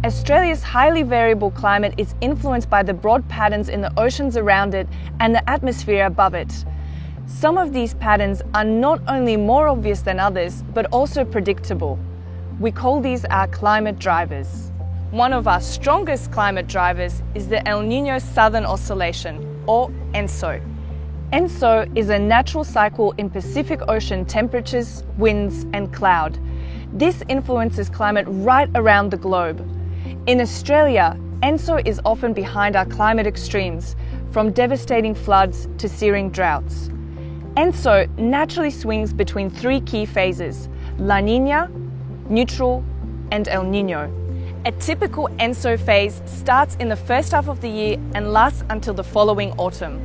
Australia's highly variable climate is influenced by the broad patterns in the oceans around it and the atmosphere above it. Some of these patterns are not only more obvious than others, but also predictable. We call these our climate drivers. One of our strongest climate drivers is the El Niño Southern Oscillation, or ENSO. ENSO is a natural cycle in Pacific Ocean temperatures, winds, and cloud. This influences climate right around the globe. In Australia, ENSO is often behind our climate extremes, from devastating floods to searing droughts. ENSO naturally swings between three key phases: La Niña, Neutral, and El Niño. A typical ENSO phase starts in the first half of the year and lasts until the following autumn.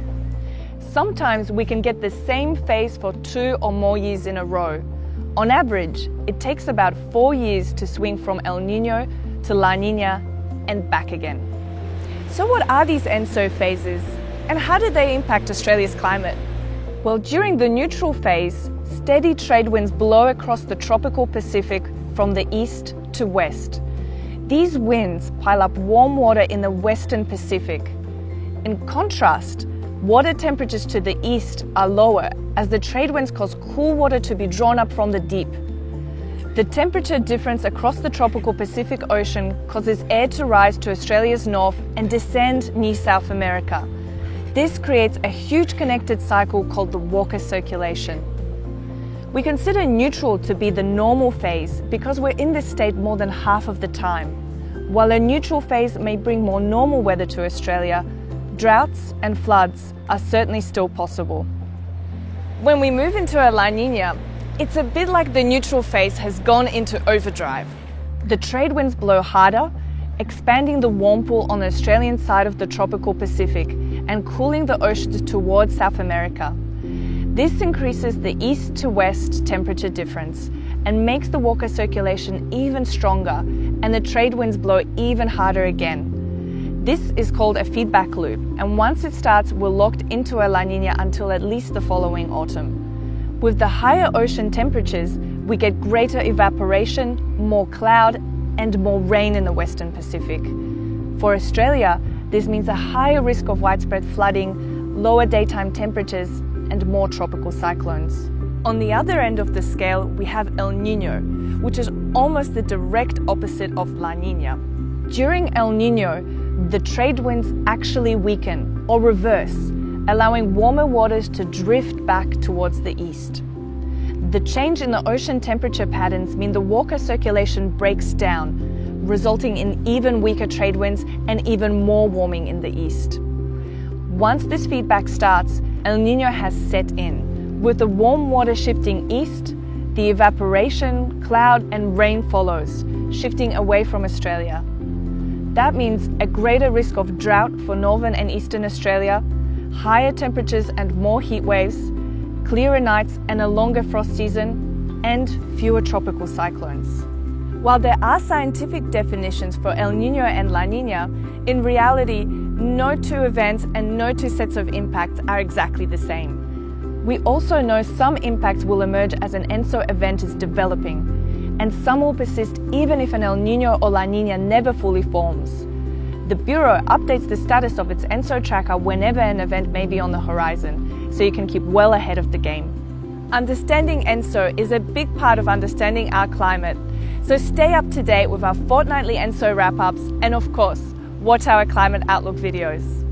Sometimes we can get the same phase for 2 or more years in a row. On average, it takes about 4 years to swing from El Niño to La Niña and back again. So what are these ENSO phases, and how do they impact Australia's climate? Well, during the neutral phase, steady trade winds blow across the tropical Pacific from the east to west. These winds pile up warm water in the western Pacific. In contrast, water temperatures to the east are lower as the trade winds cause cool water to be drawn up from the deep. The temperature difference across the tropical Pacific Ocean causes air to rise to Australia's north and descend near South America. This creates a huge connected cycle called the Walker circulation. We consider neutral to be the normal phase because we're in this state more than half of the time. While a neutral phase may bring more normal weather to Australia, droughts and floods are certainly still possible. When we move into a La Niña, it's a bit like the neutral phase has gone into overdrive. The trade winds blow harder, expanding the warm pool on the Australian side of the tropical Pacific and cooling the oceans towards South America. This increases the east to west temperature difference and makes the Walker circulation even stronger, and the trade winds blow even harder again. This is called a feedback loop, and once it starts, we're locked into a La Niña until at least the following autumn. With the higher ocean temperatures, we get greater evaporation, more cloud, and more rain in the Western Pacific. For Australia, this means a higher risk of widespread flooding, lower daytime temperatures, and more tropical cyclones. On the other end of the scale, we have El Niño, which is almost the direct opposite of La Niña. During El Niño, the trade winds actually weaken or reverse, allowing warmer waters to drift back towards the east. The change in the ocean temperature patterns mean the Walker circulation breaks down, resulting in even weaker trade winds and even more warming in the east. Once this feedback starts, El Niño has set in. With the warm water shifting east, the evaporation, cloud and rain follows, shifting away from Australia. That means a greater risk of drought for northern and eastern Australia, higher temperatures and more heat waves, clearer nights and a longer frost season, and fewer tropical cyclones. While there are scientific definitions for El Niño and La Niña, in reality, no two events and no two sets of impacts are exactly the same. We also know some impacts will emerge as an ENSO event is developing, and some will persist even if an El Niño or La Niña never fully forms. The Bureau updates the status of its ENSO tracker whenever an event may be on the horizon, so you can keep well ahead of the game. Understanding ENSO is a big part of understanding our climate, so stay up to date with our fortnightly ENSO wrap-ups and of course, watch our Climate Outlook videos.